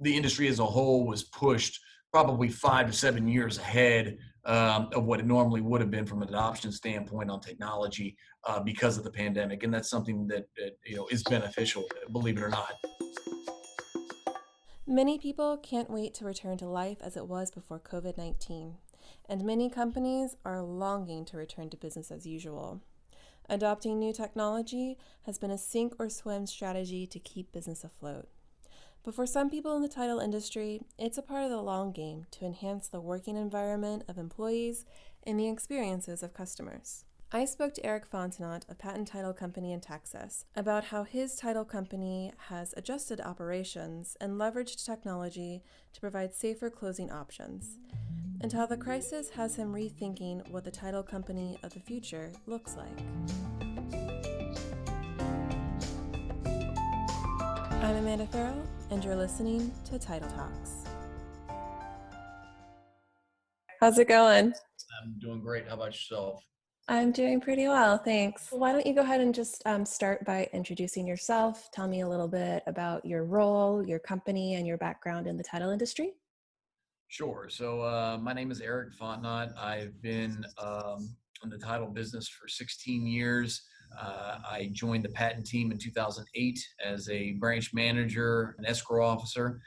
the industry as a whole was pushed probably 5 to 7 years ahead of what it normally would have been from an adoption standpoint on technology because of the pandemic. And that's something that is beneficial, believe it or not. Many people can't wait to return to life as it was before COVID-19, and many companies are longing to return to business as usual. Adopting new technology has been a sink or swim strategy to keep business afloat. But for some people in the title industry, it's a part of the long game to enhance the working environment of employees and the experiences of customers. I spoke to Eric Fontanot of Patten Title Company in Texas about how his title company has adjusted operations and leveraged technology to provide safer closing options, and how the crisis has him rethinking what the title company of the future looks like. I'm Amanda Farrell, and you're listening to Title Talks. How's it going? I'm doing great. How about yourself? I'm doing pretty well, thanks. Why don't you go ahead and just start by introducing yourself. Tell me a little bit about your role, your company, and your background in the title industry. Sure. So my name is Eric Fontanot. I've been in the title business for 16 years. I joined the patent team in 2008 as a branch manager and escrow officer.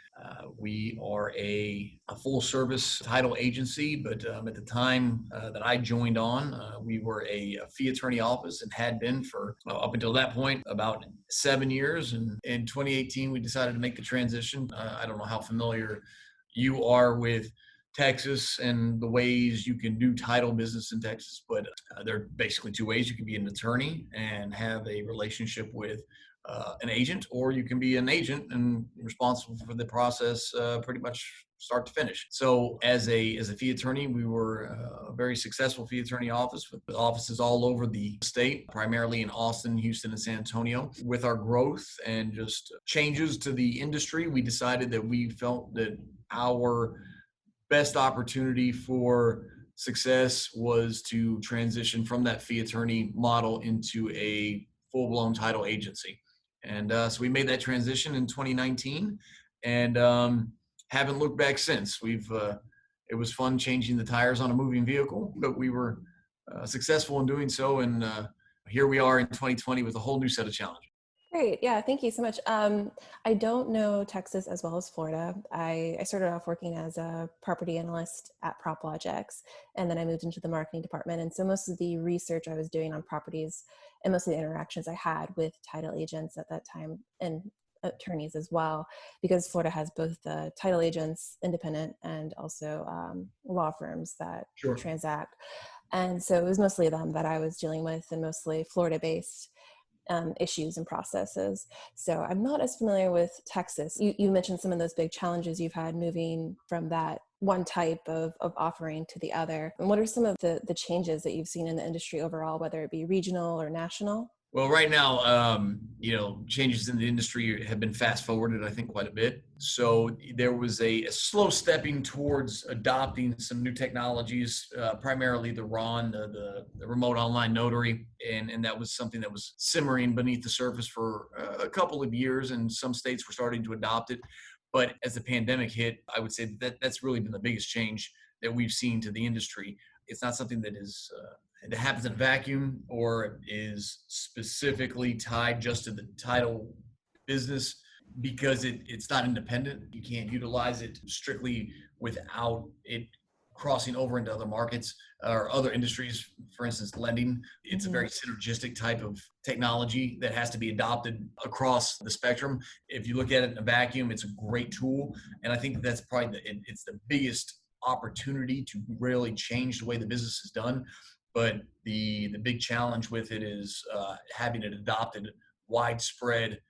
We are a full service title agency, but at the time that I joined on, we were a fee attorney office and had been for up until that point about 7 years. And in 2018, we decided to make the transition. I don't know how familiar you are with Texas and the ways you can do title business in Texas, but there are basically two ways. You can be an attorney and have a relationship with an agent, or you can be an agent and responsible for the process pretty much start to finish. So as a fee attorney, we were a very successful fee attorney office with offices all over the state, primarily in Austin, Houston, and San Antonio. With our growth and just changes to the industry, we decided that we felt that our best opportunity for success was to transition from that fee attorney model into a full-blown title agency. And so we made that transition in 2019 and haven't looked back since. It was fun changing the tires on a moving vehicle, but we were successful in doing so. And here we are in 2020 with a whole new set of challenges. Great. Yeah, thank you so much. I don't know Texas as well as Florida. I started off working as a property analyst at PropLogix, and then I moved into the marketing department. And so most of the research I was doing on properties and most of the interactions I had with title agents at that time and attorneys as well, because Florida has both the title agents, independent, and also law firms that Sure. transact. And so it was mostly them that I was dealing with, and mostly Florida-based issues and processes. So I'm not as familiar with Texas. You mentioned some of those big challenges you've had moving from that one type of offering to the other. And what are some of the changes that you've seen in the industry overall, whether it be regional or national? Well, right now, changes in the industry have been fast forwarded, I think, quite a bit. So there was a slow stepping towards adopting some new technologies, primarily the RON, the remote online notary. And that was something that was simmering beneath the surface for a couple of years, and some states were starting to adopt it. But as the pandemic hit, I would say that's really been the biggest change that we've seen to the industry. It's not something that happens in a vacuum or is specifically tied just to the title business because it's not independent. You can't utilize it strictly without it crossing over into other markets or other industries. For instance, lending. It's a very synergistic type of technology that has to be adopted across the spectrum. If you look at it in a vacuum, it's a great tool. And I think that's probably it's the biggest opportunity to really change the way the business is done. But the big challenge with it is having it adopted widespread,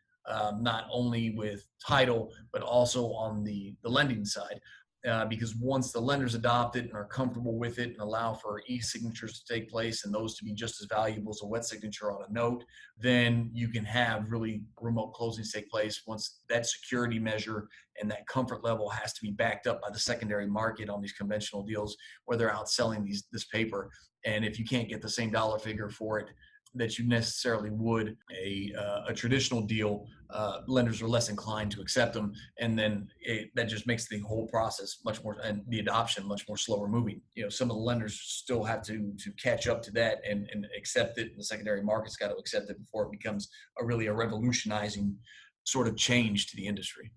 not only with title, but also on the lending side. Because once the lenders adopt it and are comfortable with it and allow for e-signatures to take place and those to be just as valuable as a wet signature on a note, then you can have really remote closings take place once that security measure and that comfort level has to be backed up by the secondary market on these conventional deals where they're outselling this paper. And if you can't get the same dollar figure for it that you necessarily would a traditional deal. Lenders are less inclined to accept them, and then that just makes the whole process much more, and the adoption much more slower moving. Some of the lenders still have to catch up to that and accept it. The secondary market's got to accept it before it becomes a revolutionizing sort of change to the industry.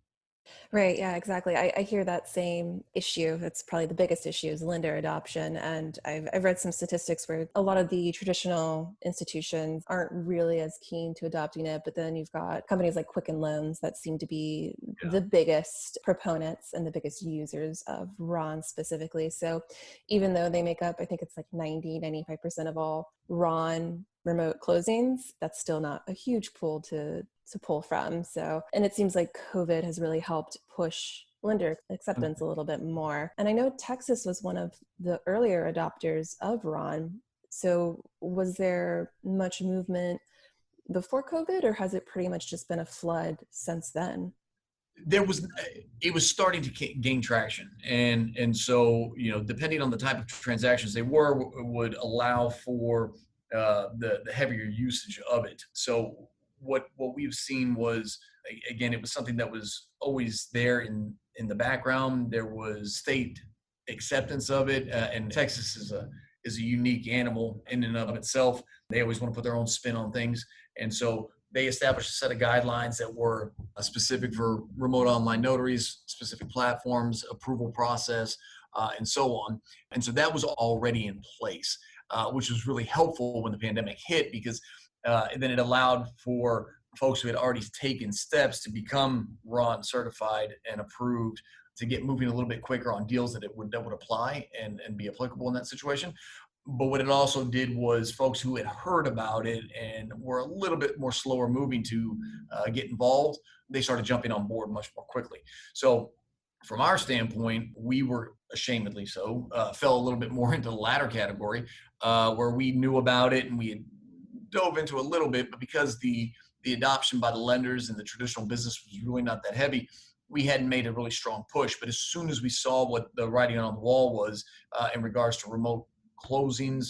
Right. Yeah, exactly. I hear that same issue. That's probably the biggest issue is lender adoption. And I've read some statistics where a lot of the traditional institutions aren't really as keen to adopting it. But then you've got companies like Quicken Loans that seem to be Yeah. the biggest proponents and the biggest users of Ron specifically. So even though they make up, I think it's like 90, 95% of all Ron remote closings, that's still not a huge pool to pull from. So, and it seems like COVID has really helped push lender acceptance a little bit more. And I know Texas was one of the earlier adopters of Ron. So, was there much movement before COVID, or has it pretty much just been a flood since then? there was It was starting to gain traction, and so depending on the type of transactions they would allow for the heavier usage of it. So what we've seen was, again, it was something that was always there in the background. There was state acceptance of it, and Texas is a unique animal in and of itself. They always want to put their own spin on things, and so they established a set of guidelines that were specific for remote online notaries, specific platforms, approval process, and so on. And so that was already in place, which was really helpful when the pandemic hit, because then it allowed for folks who had already taken steps to become RON certified and approved to get moving a little bit quicker on deals that would apply and be applicable in that situation. But what it also did was folks who had heard about it and were a little bit more slower moving to get involved, they started jumping on board much more quickly. So from our standpoint, we were ashamedly so fell a little bit more into the latter category, where we knew about it and we had dove into a little bit, but because the adoption by the lenders and the traditional business was really not that heavy, we hadn't made a really strong push. But as soon as we saw what the writing on the wall was in regards to remote closings,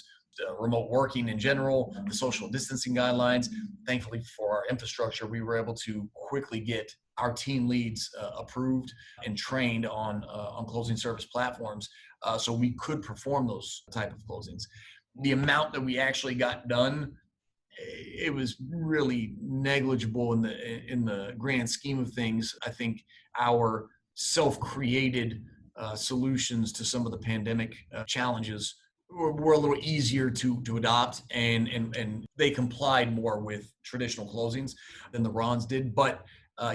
remote working in general, the social distancing guidelines, thankfully for our infrastructure, we were able to quickly get our team leads approved and trained on closing service platforms, so we could perform those type of closings. The amount that we actually got done, it was really negligible in the grand scheme of things. I think our self-created solutions to some of the pandemic challenges were a little easier to adopt, and they complied more with traditional closings than the Rons did. But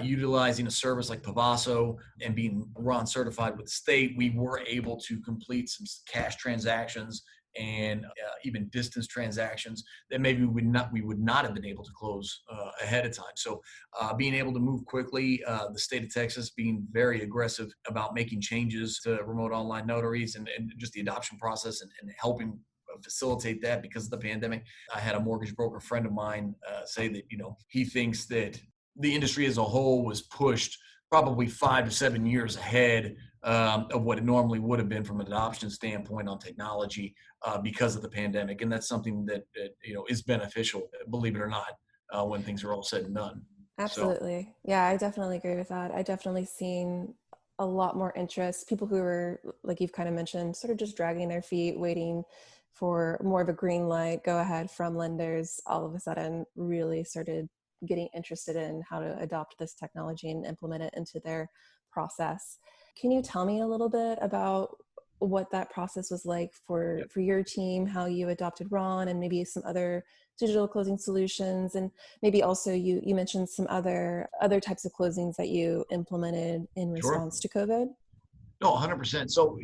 utilizing a service like Pavaso and being Ron certified with the state, we were able to complete some cash transactions and even distance transactions that maybe we would not have been able to close ahead of time. So being able to move quickly, the state of Texas being very aggressive about making changes to remote online notaries and just the adoption process and helping facilitate that because of the pandemic. I had a mortgage broker friend of mine say that he thinks that the industry as a whole was pushed probably 5 to 7 years ahead of what it normally would have been from an adoption standpoint on technology because of the pandemic. And that's something that is beneficial, believe it or not, when things are all said and done. So, Absolutely. Yeah, I definitely agree with that. I definitely seen a lot more interest. People who were, like you've kind of mentioned, sort of just dragging their feet, waiting for more of a green light, go ahead from lenders, all of a sudden really started getting interested in how to adopt this technology and implement it into their process. Can you tell me a little bit about what that process was like yeah. for your team, how you adopted Ron and maybe some other digital closing solutions, and maybe also you mentioned some other types of closings that you implemented in Sure. response to COVID? No, 100%. So,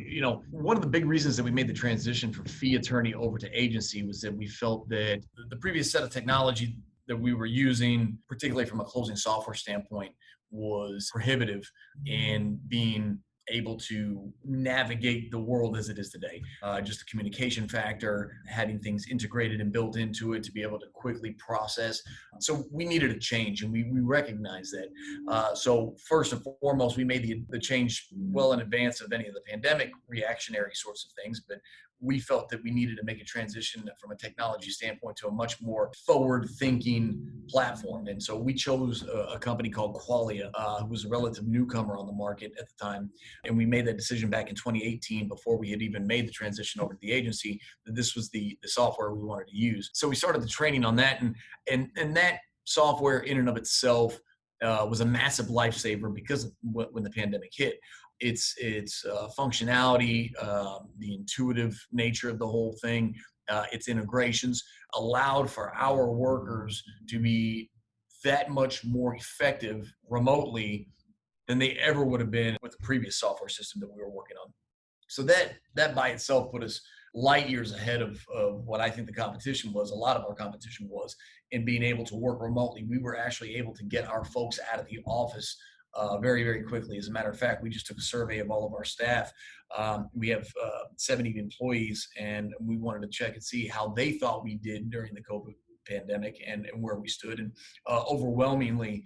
one of the big reasons that we made the transition from fee attorney over to agency was that we felt that the previous set of technology that we were using, particularly from a closing software standpoint, was prohibitive in being able to navigate the world as it is today. Just the communication factor, having things integrated and built into it to be able to quickly process. So we needed a change, and we recognized that. So first and foremost, we made the change well in advance of any of the pandemic reactionary sorts of things, but we felt that we needed to make a transition from a technology standpoint to a much more forward-thinking platform. And so we chose a company called Qualia, who was a relative newcomer on the market at the time. And we made that decision back in 2018 before we had even made the transition over to the agency, that this was the software we wanted to use. So we started the training on that, and that software in and of itself was a massive lifesaver because of when the pandemic hit. Its functionality, the intuitive nature of the whole thing, its integrations allowed for our workers to be that much more effective remotely than they ever would have been with the previous software system that we were working on. So that by itself put us light years ahead of what I think the competition was. A lot of our competition was in being able to work remotely. We were actually able to get our folks out of the office very, very quickly. As a matter of fact, we just took a survey of all of our staff. We have 70 employees, and we wanted to check and see how they thought we did during the COVID pandemic and where we stood. And overwhelmingly,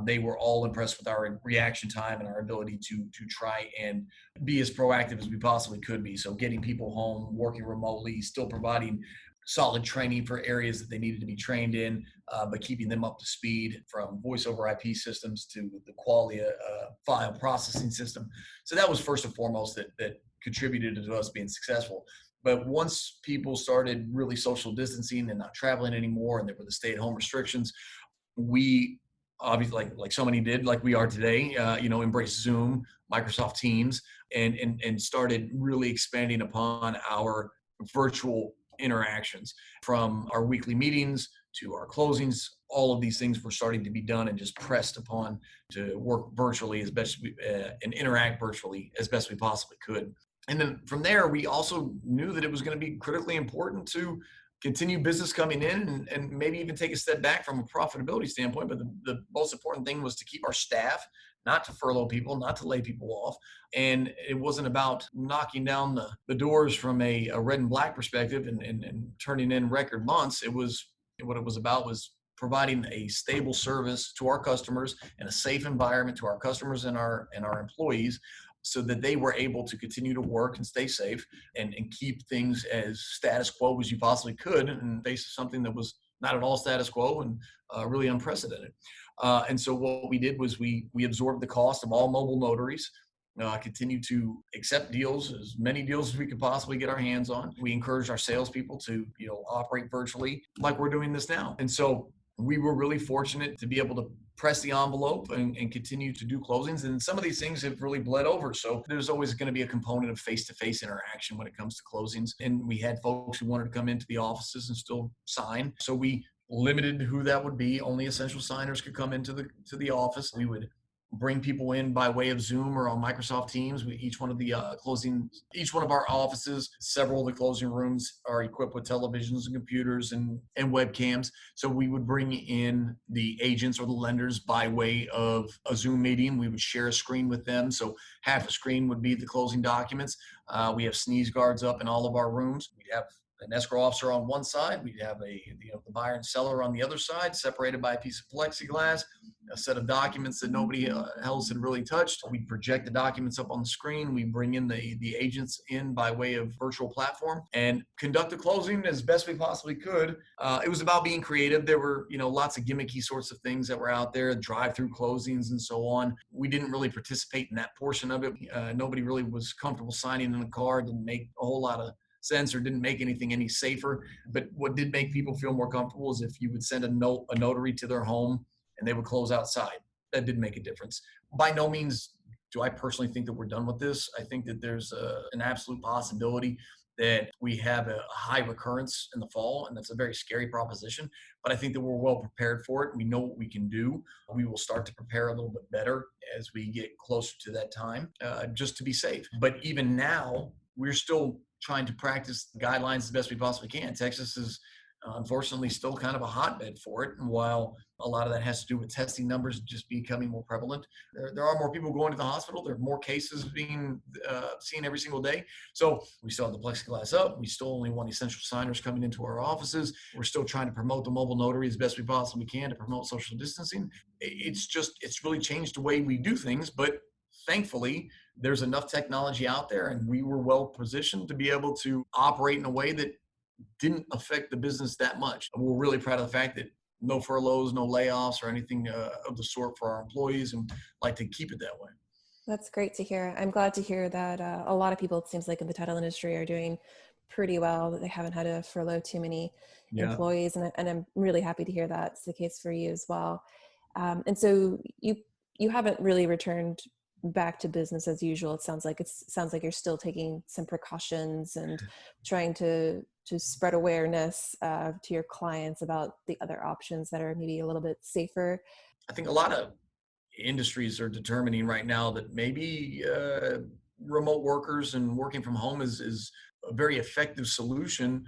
they were all impressed with our reaction time and our ability to try and be as proactive as we possibly could be. So getting people home, working remotely, still providing solid training for areas that they needed to be trained in, but keeping them up to speed, from voice over IP systems to the Qualia file processing system. So that was first and foremost that contributed to us being successful. But once people started really social distancing and not traveling anymore, and there were the stay-at-home restrictions, we obviously, like so many did, like we are today, embraced Zoom, Microsoft Teams, and started really expanding upon our virtual interactions. From our weekly meetings to our closings, all of these things were starting to be done and just pressed upon to work virtually as best we and interact virtually as best we possibly could. And then from there, we also knew that it was going to be critically important to continue business coming in and maybe even take a step back from a profitability standpoint. But the most important thing was to keep our staff, not to furlough people, not to lay people off. And it wasn't about knocking down the doors from a red and black perspective and turning in record months. What it was about was providing a stable service to our customers and a safe environment to our customers and our employees, so that they were able to continue to work and stay safe and keep things as status quo as you possibly could in the face of something that was not at all status quo and really unprecedented. And so what we did was we absorbed the cost of all mobile notaries, continued to accept deals, as many deals as we could possibly get our hands on. We encouraged our salespeople to operate virtually like we're doing this now. And so we were really fortunate to be able to press the envelope and continue to do closings. And some of these things have really bled over. So there's always going to be a component of face-to-face interaction when it comes to closings. And we had folks who wanted to come into the offices and still sign. So we limited who that would be. Only essential signers could come into the office. We would bring people in by way of Zoom or on Microsoft Teams. Each one of our offices, several of the closing rooms are equipped with televisions and computers and webcams. So we would bring in the agents or the lenders by way of a Zoom meeting. We would share a screen with them. So half a screen would be the closing documents. We have sneeze guards up in all of our rooms. We'd have an escrow officer on one side. We'd have the buyer and seller on the other side, separated by a piece of plexiglass, a set of documents that nobody else had really touched. We'd project the documents up on the screen. We bring in the agents in by way of virtual platform and conduct the closing as best we possibly could. It was about being creative. There were, lots of gimmicky sorts of things that were out there, drive-through closings and so on. We didn't really participate in that portion of it. Nobody really was comfortable signing in a card. Didn't make a whole lot of sense or didn't make anything any safer. But what did make people feel more comfortable is if you would send a notary to their home and they would close outside. That did make a difference. By no means do I personally think that we're done with this. I think that there's an absolute possibility that we have a high recurrence in the fall, and that's a very scary proposition. But I think that we're well prepared for it. We know what we can do. We will start to prepare a little bit better as we get closer to that time, just to be safe. But even now, we're still trying to practice the guidelines as best we possibly can. Texas is unfortunately still kind of a hotbed for it. And while a lot of that has to do with testing numbers just becoming more prevalent, there are more people going to the hospital. There are more cases being seen every single day. So we still have the plexiglass up. We still only want essential signers coming into our offices. We're still trying to promote the mobile notary as best we possibly can to promote social distancing. It's really changed the way we do things, but thankfully, there's enough technology out there, and we were well positioned to be able to operate in a way that didn't affect the business that much. We're really proud of the fact that no furloughs, no layoffs, or anything of the sort for our employees, and like to keep it that way. That's great to hear. I'm glad to hear that a lot of people, it seems like in the title industry, are doing pretty well, that they haven't had to furlough too many Yeah. employees. And I'm really happy to hear that's the case for you as well. And so you haven't really returned back to business as usual. It sounds like you're still taking some precautions and trying to spread awareness to your clients about the other options that are maybe a little bit safer. I think a lot of industries are determining right now that maybe remote workers and working from home is a very effective solution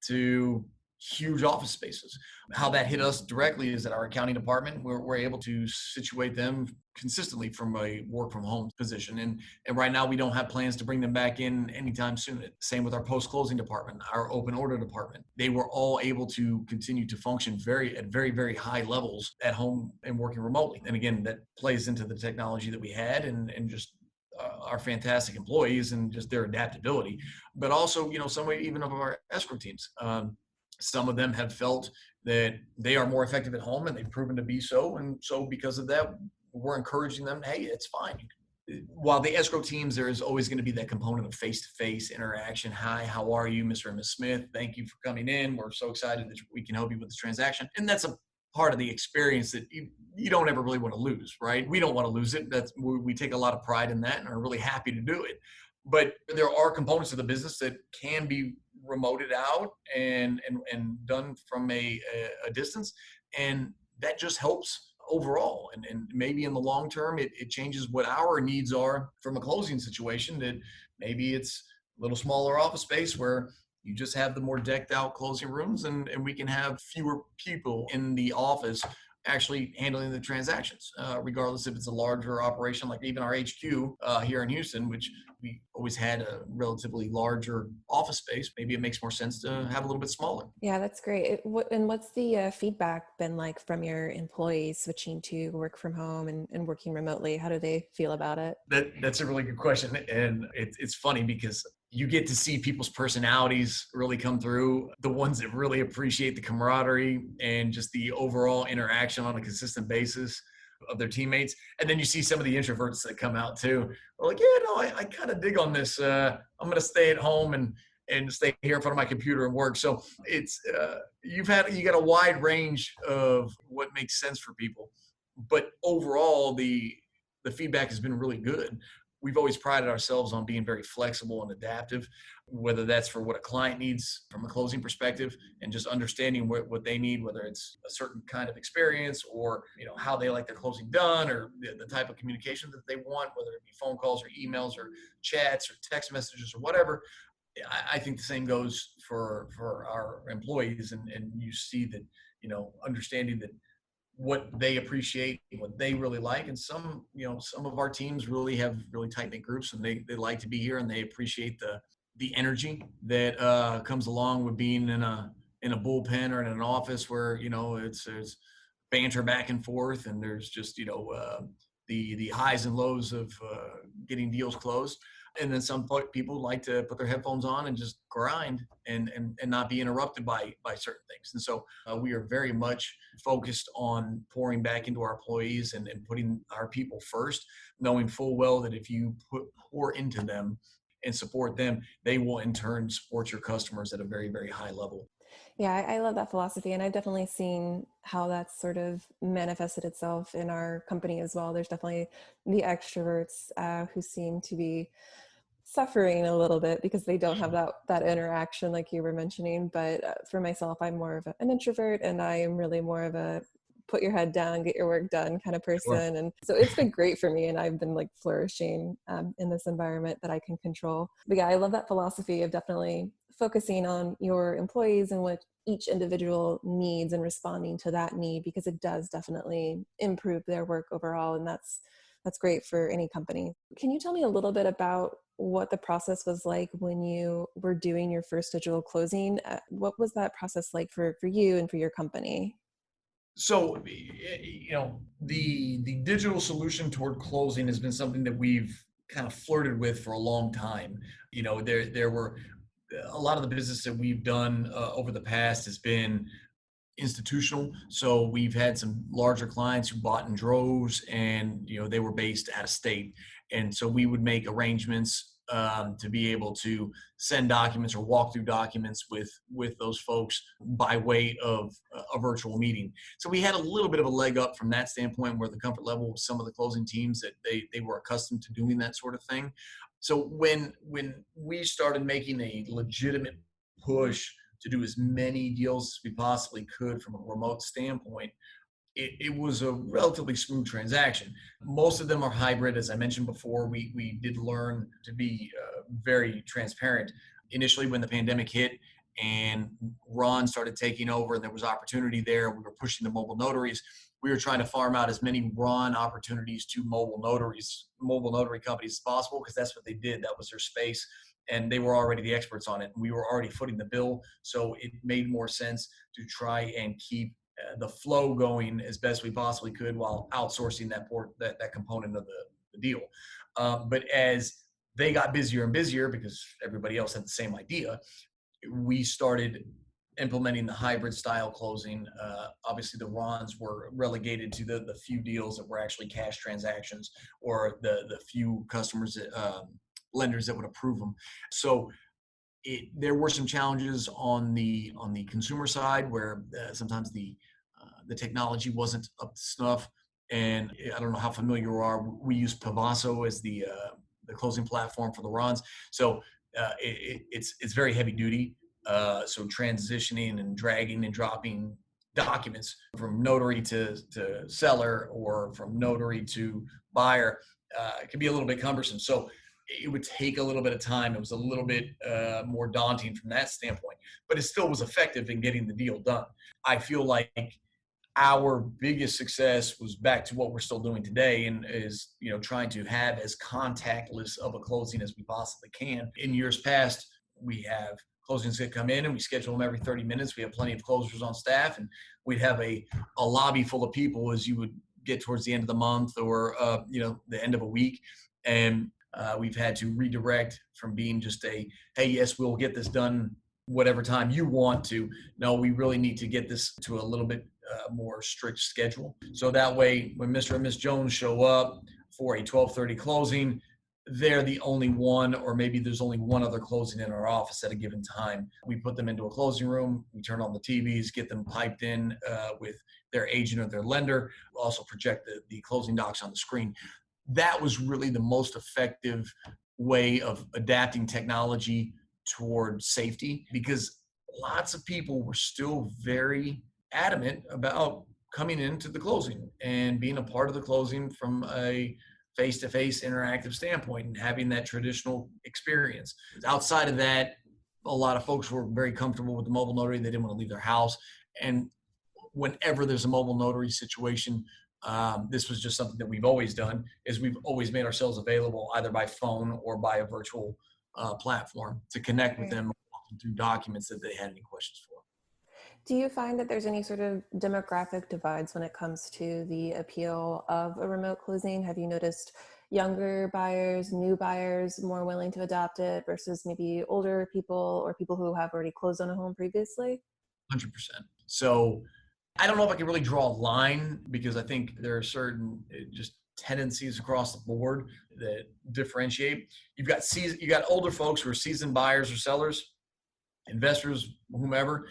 to huge office spaces. How that hit us directly is that our accounting department, we're able to situate them consistently from a work from home position. And right now we don't have plans to bring them back in anytime soon. Same with our post closing department, our open order department. They were all able to continue to function very high levels at home and working remotely. And again, that plays into the technology that we had and just our fantastic employees and just their adaptability, but also, some even of our escrow teams. Some of them have felt that they are more effective at home, and they've proven to be so. And so, because of that, we're encouraging them. Hey, it's fine. While the escrow teams, there is always going to be that component of face-to-face interaction. Hi, how are you, Mr. and Ms. Smith? Thank you for coming in. We're so excited that we can help you with this transaction. And that's a part of the experience that you don't ever really want to lose, right? We don't want to lose it. We take a lot of pride in that and are really happy to do it. But there are components of the business that can be remoted out and done from a distance, and that just helps overall. And maybe in the long term, it changes what our needs are from a closing situation. That maybe it's a little smaller office space where you just have the more decked out closing rooms, and we can have fewer people in the office actually handling the transactions, regardless if it's a larger operation, like even our HQ here in Houston, which we always had a relatively larger office space. Maybe it makes more sense to have a little bit smaller. Yeah, that's great. And what's the feedback been like from your employees switching to work from home and working remotely? How do they feel about it? That's a really good question, and it's funny because you get to see people's personalities really come through. The ones that really appreciate the camaraderie and just the overall interaction on a consistent basis of their teammates, and then you see some of the introverts that come out too. They're like, yeah, no, I kind of dig on this. I'm going to stay at home and stay here in front of my computer and work. So it's you got a wide range of what makes sense for people, but overall the feedback has been really good. We've always prided ourselves on being very flexible and adaptive, whether that's for what a client needs from a closing perspective and just understanding what they need, whether it's a certain kind of experience or how they like their closing done, or the type of communication that they want, whether it be phone calls or emails or chats or text messages or whatever. I think the same goes for our employees, and you see that understanding that what they appreciate, what they really like. And some of our teams really have really tight knit groups, and they like to be here, and they appreciate the energy that comes along with being in a bullpen or in an office where it's banter back and forth, and there's just the highs and lows of getting deals closed. And then some people like to put their headphones on and just grind and not be interrupted by certain things. And so we are very much focused on pouring back into our employees and putting our people first, knowing full well that if you pour into them and support them, they will in turn support your customers at a very high level. Yeah, I love that philosophy. And I've definitely seen how that's sort of manifested itself in our company as well. There's definitely the extroverts who seem to be suffering a little bit because they don't have that interaction like you were mentioning. But for myself, I'm more of an introvert, and I am really more of a put your head down, get your work done kind of Sure. person. And so it's been great for me, and I've been like flourishing in this environment that I can control. But yeah, I love that philosophy of definitely focusing on your employees and what each individual needs and responding to that need, because it does definitely improve their work overall. And that's great for any company. Can you tell me a little bit about what the process was like when you were doing your first digital closing? What was that process like for you and for your company? So, the digital solution toward closing has been something that we've kind of flirted with for a long time. There were a lot of the business that we've done over the past has been institutional. So we've had some larger clients who bought in droves, and they were based out of state, and so we would make arrangements to be able to send documents or walk through documents with those folks by way of a virtual meeting. So we had a little bit of a leg up from that standpoint, where the comfort level of some of the closing teams that they were accustomed to doing that sort of thing. So when we started making a legitimate push to do as many deals as we possibly could from a remote standpoint, it was a relatively smooth transaction. Most of them are hybrid. As I mentioned before, we did learn to be very transparent. Initially, when the pandemic hit and Ron started taking over and there was opportunity there, we were pushing the mobile notaries. We were trying to farm out as many Ron opportunities to mobile notary companies as possible, because that's what they did. That was their space, and they were already the experts on it. We were already footing the bill, so it made more sense to try and keep the flow going as best we possibly could while outsourcing that component of the deal. But as they got busier and busier, because everybody else had the same idea, we started implementing the hybrid style closing. Obviously, the RONs were relegated to the few deals that were actually cash transactions, or the few customers, lenders that would approve them. So there were some challenges on the consumer side, where sometimes the technology wasn't up to snuff. And I don't know how familiar you are. We use Pavaso as the closing platform for the RONs. So it's very heavy duty. So transitioning and dragging and dropping documents from notary to seller, or from notary to buyer, it can be a little bit cumbersome. So it would take a little bit of time. It was a little bit more daunting from that standpoint, but it still was effective in getting the deal done. I feel like our biggest success was back to what we're still doing today, and is trying to have as contactless of a closing as we possibly can. In years past, we have closings that come in and we schedule them every 30 minutes. We have plenty of closers on staff, and we'd have a lobby full of people as you would get towards the end of the month, or the end of a week. And we've had to redirect from being just hey, yes, we'll get this done whatever time you want to. No, we really need to get this to a little bit more strict schedule. So that way, when Mr. and Miss Jones show up for a 12:30 closing, they're the only one, or maybe there's only one other closing in our office at a given time. We put them into a closing room, we turn on the TVs, get them piped in with their agent or their lender. We'll also project the closing docs on the screen. That was really the most effective way of adapting technology toward safety, because lots of people were still very adamant about coming into the closing and being a part of the closing from a face-to-face interactive standpoint, and having that traditional experience. Outside of that, a lot of folks were very comfortable with the mobile notary. They didn't want to leave their house. And whenever there's a mobile notary situation, this was just something that we've always done, is we've always made ourselves available either by phone or by a virtual platform to connect with them, walk them through documents that they had any questions for. Do you find that there's any sort of demographic divides when it comes to the appeal of a remote closing? Have you noticed younger buyers, new buyers more willing to adopt it versus maybe older people or people who have already closed on a home previously? 100%. So I don't know if I can really draw a line, because I think there are certain just tendencies across the board that differentiate. You got older folks who are seasoned buyers or sellers, investors, whomever.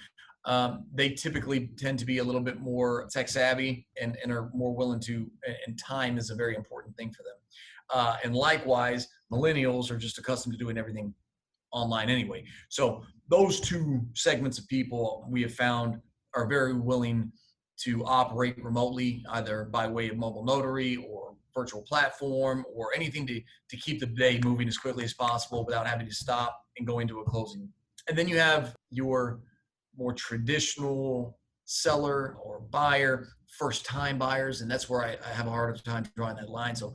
They typically tend to be a little bit more tech savvy, and are more willing to, and time is a very important thing for them. And likewise, millennials are just accustomed to doing everything online anyway. So those two segments of people we have found are very willing to operate remotely, either by way of mobile notary or virtual platform, or anything to keep the day moving as quickly as possible without having to stop and go into a closing. And then you have your more traditional seller or buyer, first time buyers. And that's where I have a harder time drawing that line. So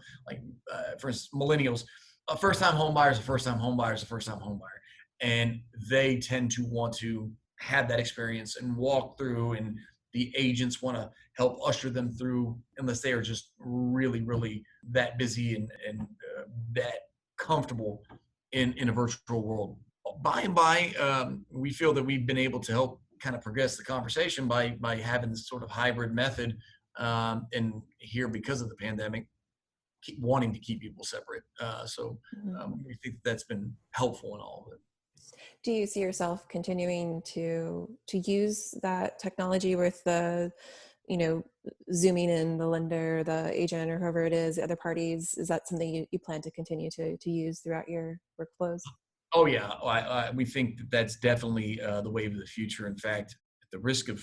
for instance, millennials, a first time home buyer is a first time home buyer is a first time home buyer. And they tend to want to have that experience and walk through, and the agents want to help usher them through, unless they are just really, really that busy that comfortable in a virtual world. By and by, we feel that we've been able to help kind of progress the conversation by having this sort of hybrid method. And here, because of the pandemic, keep wanting to keep people separate. So Mhm. we think that's been helpful in all of it. Do you see yourself continuing to use that technology with the, you know, zooming in the lender, the agent, or whoever it is, the other parties? Is that something you plan to continue to use throughout your workflows? Oh yeah, we think that that's definitely the wave of the future. In fact, at the risk of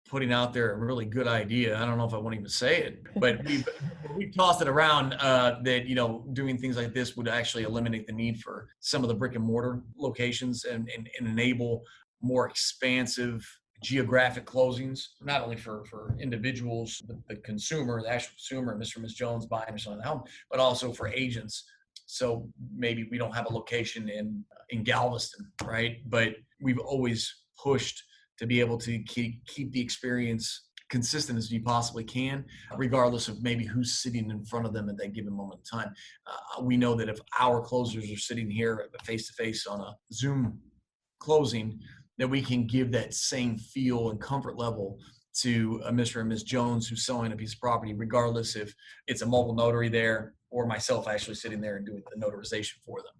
putting out there a really good idea, I don't know if I want to even say it, but we've tossed it around that doing things like this would actually eliminate the need for some of the brick and mortar locations and enable more expansive geographic closings, not only for individuals, the consumer, the actual consumer, Mr. and Ms. Jones buying or selling the home, but also for agents. So maybe we don't have a location in Galveston, right? But we've always pushed to be able to keep the experience consistent as you possibly can, regardless of maybe who's sitting in front of them at that given moment in time. We know that if our closers are sitting here face to face on a Zoom closing, that we can give that same feel and comfort level to a Mr. and Ms. Jones who's selling a piece of property, regardless if it's a mobile notary there or myself actually sitting there and doing the notarization for them.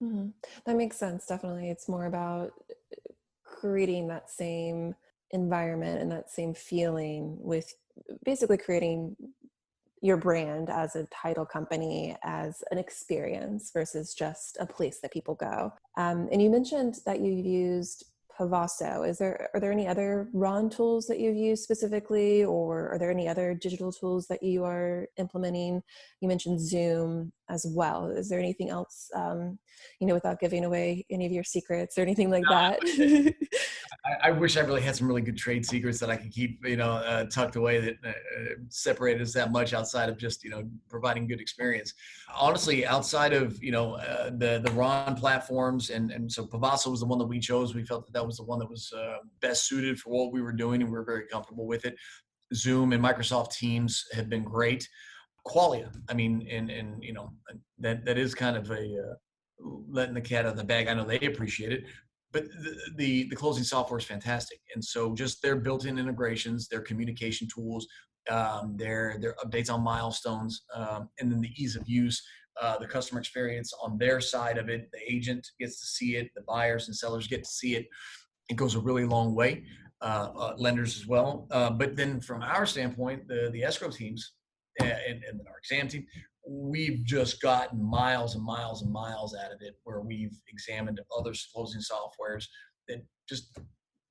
Mhm. That makes sense. Definitely. It's more about creating that same environment and that same feeling with basically creating your brand as a title company as an experience versus just a place that people go. And you mentioned that you used Pavaso. Are there any other Ron tools that you've used specifically, or are there any other digital tools that you are implementing? You mentioned Zoom as well. Is there anything else, without giving away any of your secrets or anything like that? I wish I really had some really good trade secrets that I could keep, tucked away that separated us that much outside of just, providing good experience. Honestly, outside of, the Ron platforms, and so Pavaso was the one that we chose. We felt that was the one that was best suited for what we were doing, and we were very comfortable with it. Zoom and Microsoft Teams have been great. Qualia, I mean, and that is kind of a letting the cat out of the bag. I know they appreciate it, but the closing software is fantastic. And so just their built-in integrations, their communication tools, their updates on milestones, and then the ease of use, the customer experience on their side of it, the agent gets to see it, the buyers and sellers get to see it. It goes a really long way. Lenders as well. But then from our standpoint, the escrow teams and our exam team, we've just gotten miles and miles and miles out of it, where we've examined other closing softwares that just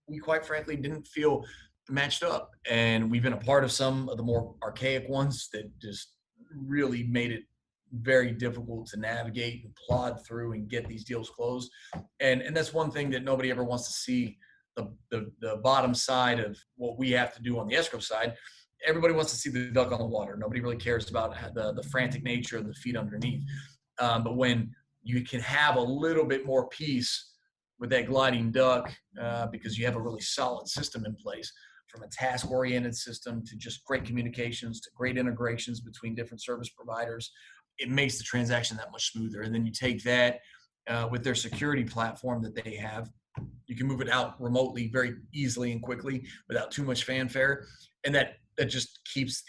we quite frankly didn't feel matched up. And we've been a part of some of the more archaic ones that just really made it very difficult to navigate and plod through and get these deals closed. And that's one thing that nobody ever wants to see, the bottom side of what we have to do on the escrow side. Everybody wants to see the duck on the water. Nobody really cares about the frantic nature of the feet underneath. But when you can have a little bit more peace with that gliding duck, because you have a really solid system in place, from a task-oriented system to just great communications to great integrations between different service providers, it makes the transaction that much smoother. And then you take that with their security platform that they have, you can move it out remotely very easily and quickly without too much fanfare. And that just keeps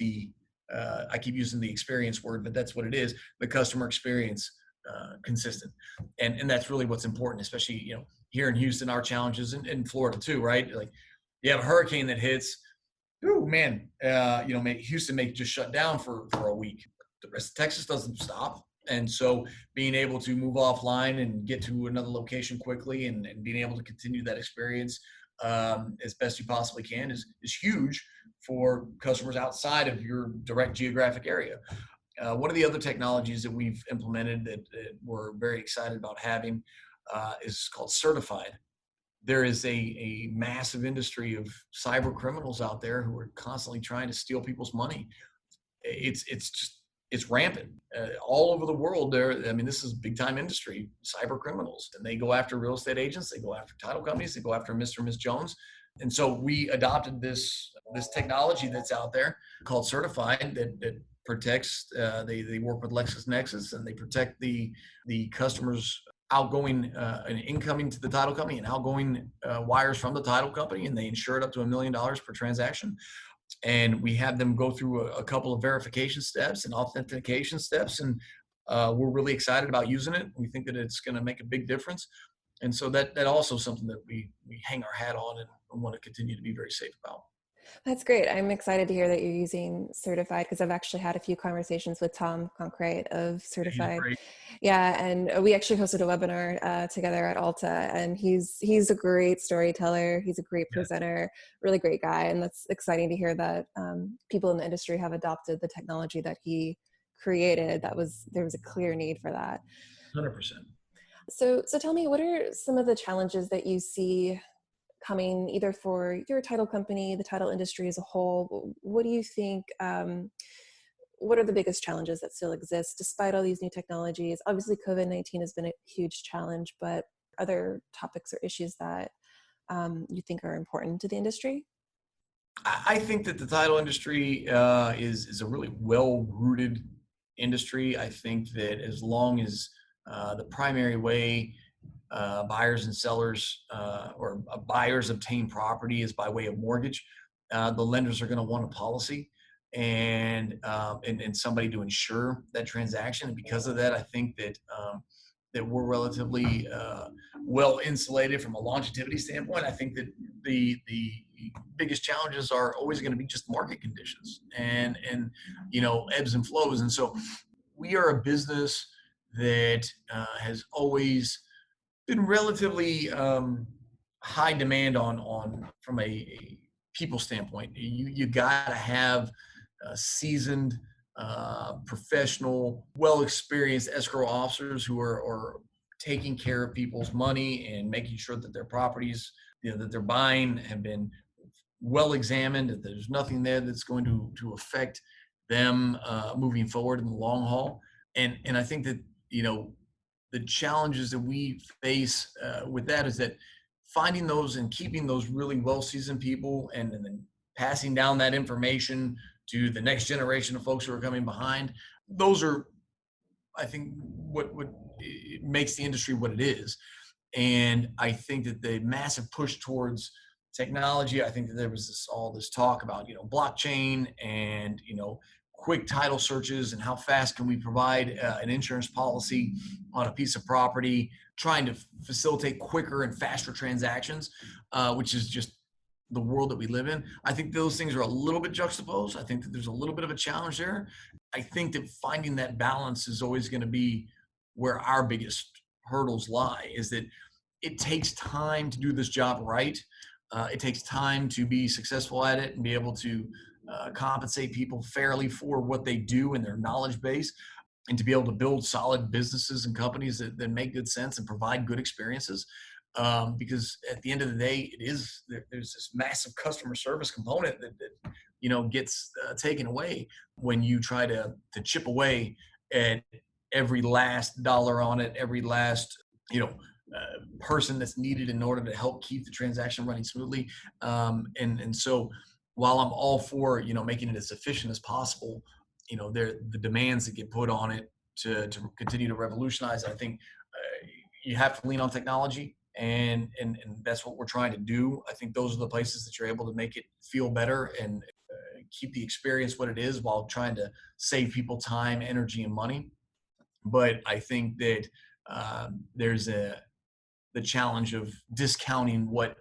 I keep using the experience word, but that's what it is, the customer experience consistent. And that's really what's important, especially, here in Houston, our challenges in Florida too, right? Like you have a hurricane that hits, oh man, Houston may just shut down for a week. The rest of Texas doesn't stop. And so being able to move offline and get to another location quickly and being able to continue that experience as best you possibly can is huge for customers outside of your direct geographic area. One of the other technologies that we've implemented that we're very excited about having is called Certified. There is a massive industry of cyber criminals out there who are constantly trying to steal people's money. It's rampant all over the world. This is a big time industry, cyber criminals, and they go after real estate agents, they go after title companies, they go after Mr. and Ms. Jones. And so we adopted this technology that's out there called Certified that protects. They work with LexisNexis and they protect the customers outgoing and incoming to the title company and outgoing wires from the title company, and they insure it up to $1 million per transaction. And we have them go through a couple of verification steps and authentication steps, and we're really excited about using it. We think that it's going to make a big difference, and so that also something that we hang our hat on and want to continue to be very safe about. That's great. I'm excited to hear that you're using Certified because I've actually had a few conversations with Tom Concrete of He's Certified. great. Yeah, and we actually hosted a webinar together at Alta, and he's a great storyteller. He's a great Yeah, presenter, really great guy, and that's exciting to hear that people in the industry have adopted the technology that he created. There was a clear need for that. 100%. So tell me, what are some of the challenges that you see coming either for your title company, the title industry as a whole? What do you think? What are the biggest challenges that still exist despite all these new technologies? Obviously, COVID-19 has been a huge challenge, but other topics or issues that you think are important to the industry? I think that the title industry is a really well-rooted industry. I think that as long as the primary way buyers and sellers or buyers obtain property is by way of mortgage, the lenders are going to want a policy and somebody to insure that transaction. And because of that, I think that we're relatively well insulated from a longevity standpoint. I think that the biggest challenges are always going to be just market conditions and ebbs and flows. And so we are a business that has always been relatively high demand on from a people standpoint. You got to have seasoned, professional, well experienced escrow officers who are taking care of people's money and making sure that their properties that they're buying have been well examined, that there's nothing there that's going to affect them moving forward in the long haul. And I think that the challenges that we face with that is that finding those and keeping those really well seasoned people and then passing down that information to the next generation of folks who are coming behind. Those are, I think, what it makes the industry what it is. And I think that the massive push towards technology, I think that there was all this talk about, blockchain and, quick title searches and how fast can we provide an insurance policy on a piece of property, trying to facilitate quicker and faster transactions, which is just the world that we live in. I think those things are a little bit juxtaposed. I think that there's a little bit of a challenge there. I think that finding that balance is always going to be where our biggest hurdles lie, is that it takes time to do this job right. It takes time to be successful at it and be able to compensate people fairly for what they do and their knowledge base, and to be able to build solid businesses and companies that make good sense and provide good experiences. Because at the end of the day, there's this massive customer service component that gets taken away when you try to chip away at every last dollar on it, every last person that's needed in order to help keep the transaction running smoothly. And so while I'm all for making it as efficient as possible, the demands that get put on it to continue to revolutionize, I think you have to lean on technology, and that's what we're trying to do. I think those are the places that you're able to make it feel better and keep the experience what it is while trying to save people time, energy, and money. But I think that there's the challenge of discounting what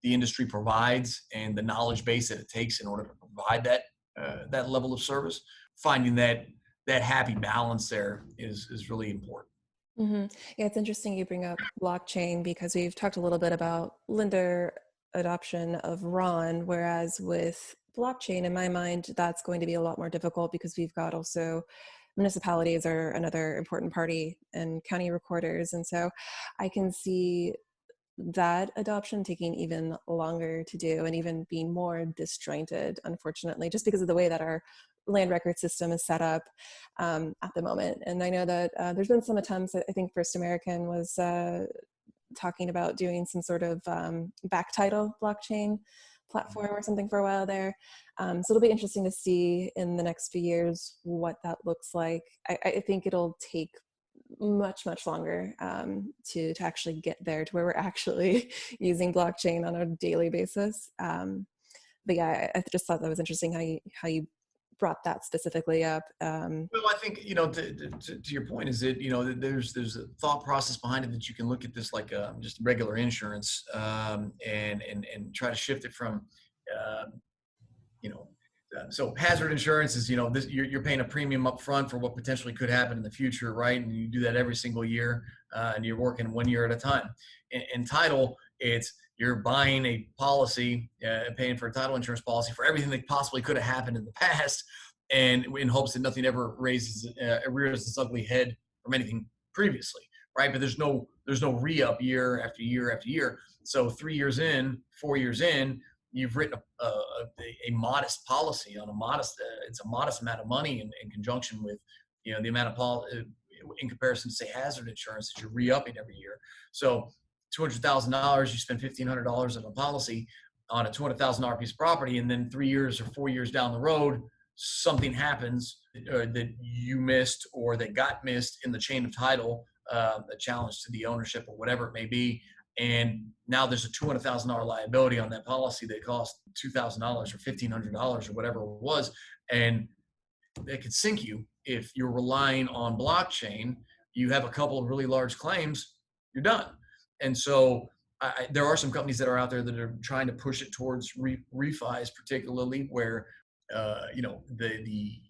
the industry provides and the knowledge base that it takes in order to provide that level of service. Finding that happy balance there is really important. Mm-hmm. Yeah, it's interesting you bring up blockchain because we've talked a little bit about lender adoption of RON, whereas with blockchain, in my mind, that's going to be a lot more difficult because we've got also municipalities are another important party and county recorders. And so I can see that adoption taking even longer to do and even being more disjointed, unfortunately, just because of the way that our land record system is set up at the moment. And I know that there's been some attempts. I think First American was talking about doing some sort of back title blockchain platform or something for a while there. So it'll be interesting to see in the next few years what that looks like. I think it'll take much longer to actually get there to where we're actually using blockchain on a daily basis. But yeah, I just thought that was interesting how you brought that specifically up. Well, I think, to your point is that, there's a thought process behind it that you can look at this like just regular insurance, and try to shift it from, um, you know, so hazard insurance is, this, you're paying a premium up front for what potentially could happen in the future, right? And you do that every single year, and you're working 1 year at a time. In title, it's you're buying a policy, paying for a title insurance policy for everything that possibly could have happened in the past, and in hopes that nothing ever rears its ugly head from anything previously, right? But there's no re-up year after year after year. So 3 years in, 4 years in, you've written a modest policy on a modest, it's a modest amount of money in conjunction with, the amount of in comparison to say hazard insurance that you're re-upping every year. So $200,000, you spend $1,500 on a policy on a $200,000 piece of property, and then 3 years or 4 years down the road, something happens that you missed or that got missed in the chain of title, a challenge to the ownership or whatever it may be. And now there's a $200,000 liability on that policy that cost $2,000 or $1,500 or whatever it was. And it could sink you if you're relying on blockchain. You have a couple of really large claims, you're done. And so there are some companies that are out there that are trying to push it towards refis, particularly where, the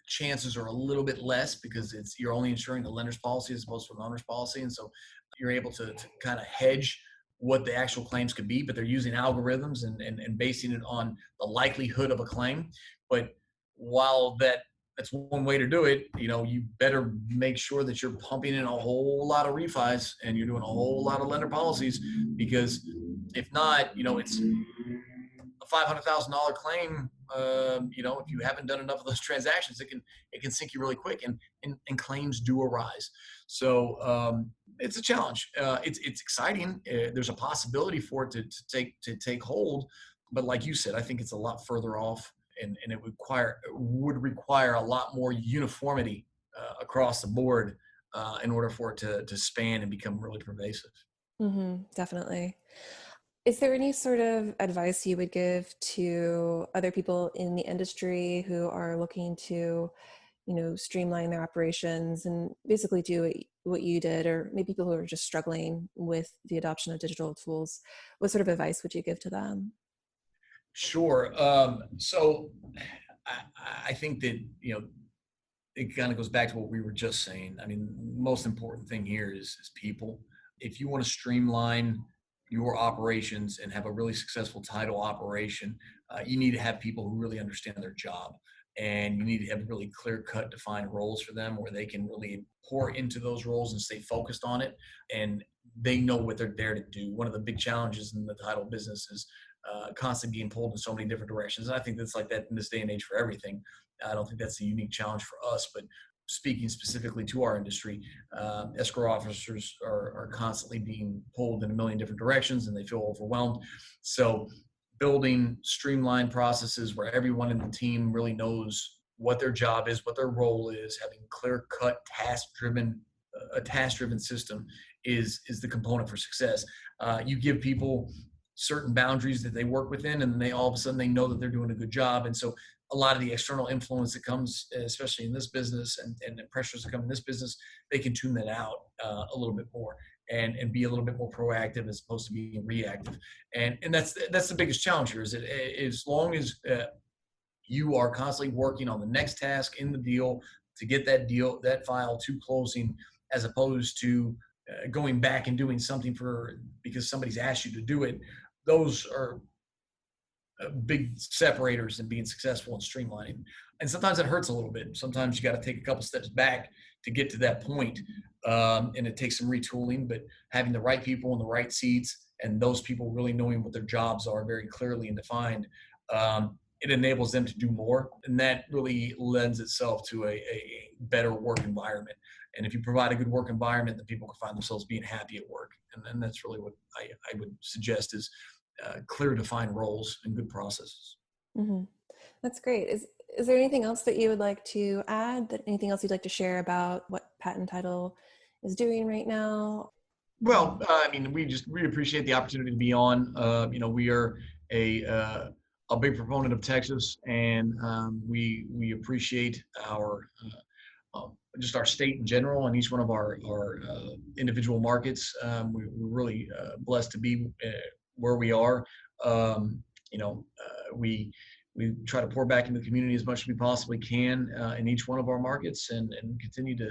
chances are a little bit less because you're only insuring the lender's policy as opposed to an owner's policy. And so you're able to kind of hedge what the actual claims could be, but they're using algorithms and basing it on the likelihood of a claim. But while that's one way to do it, you better make sure that you're pumping in a whole lot of refis and you're doing a whole lot of lender policies, because if not, it's a $500,000 claim. If you haven't done enough of those transactions, it can sink you really quick, and claims do arise. So it's a challenge. It's exciting. There's a possibility for it to take hold, but like you said, I think it's a lot further off, and it would require a lot more uniformity across the board in order for it to span and become really pervasive. Definitely. Is there any sort of advice you would give to other people in the industry who are looking to, streamline their operations and basically do what you did, or maybe people who are just struggling with the adoption of digital tools? What sort of advice would you give to them? Sure. So I think that, it kind of goes back to what we were just saying. I mean, the most important thing here is people. If you want to streamline your operations and have a really successful title operation, you need to have people who really understand their job, and you need to have really clear-cut, defined roles for them where they can really pour into those roles and stay focused on it, and they know what they're there to do. One of the big challenges in the title business is constantly being pulled in so many different directions. And I think that's like that in this day and age for everything. I don't think that's a unique challenge for us, but speaking specifically to our industry, escrow officers are constantly being pulled in a million different directions, and they feel overwhelmed. So building streamlined processes where everyone in the team really knows what their job is, what their role is, having clear-cut, a task-driven system is the component for success. You give people certain boundaries that they work within, and they all of a sudden they know that they're doing a good job. And so a lot of the external influence that comes, especially in this business, and the pressures that come in this business, they can tune that out a little bit more and be a little bit more proactive as opposed to being reactive. And that's the biggest challenge here, is that as long as you are constantly working on the next task in the deal to get that file to closing, as opposed to going back and doing something because somebody's asked you to do it. Those are big separators in being successful and streamlining. And sometimes it hurts a little bit. Sometimes you got to take a couple steps back to get to that point. And it takes some retooling, but having the right people in the right seats, and those people really knowing what their jobs are very clearly and defined, it enables them to do more. And that really lends itself to a better work environment. And if you provide a good work environment, then people can find themselves being happy at work. And then that's really what I would suggest is clear, defined roles and good processes. Mm-hmm. That's great. Is there anything else that you would like to add? That anything else you'd like to share about what Patent Title is doing right now? Well, I mean, we appreciate the opportunity to be on. We are a uh, a big proponent of Texas, and we appreciate our just our state in general and each one of our individual markets. We're really blessed to be where we are. Um, we try to pour back into the community as much as we possibly can in each one of our markets, and continue to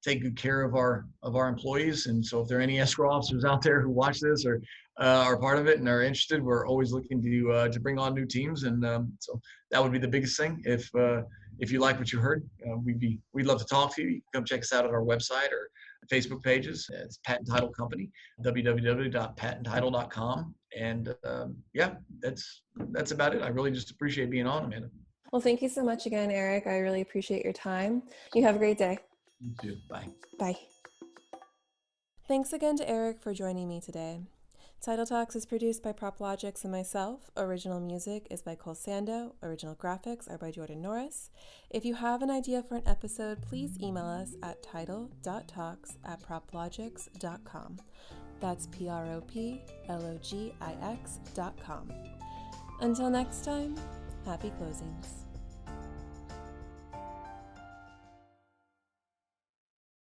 take good care of our employees. And so, if there are any escrow officers out there who watch this or are part of it and are interested, we're always looking to bring on new teams. And so that would be the biggest thing. If you like what you heard, we'd love to talk to you. You can come check us out at our website or Facebook pages. It's Patten Title Company, www.pattentitle.com. And yeah, that's about it. I really just appreciate being on, Amanda. Well, thank you so much again, Eric. I really appreciate your time. You have a great day. You too. Bye. Bye. Thanks again to Eric for joining me today. Title Talks is produced by PropLogix and myself. Original music is by Cole Sando. Original graphics are by Jordan Norris. If you have an idea for an episode, please email us at title.talks@proplogix.com. That's PROPLOGIX.com. Until next time, happy closings.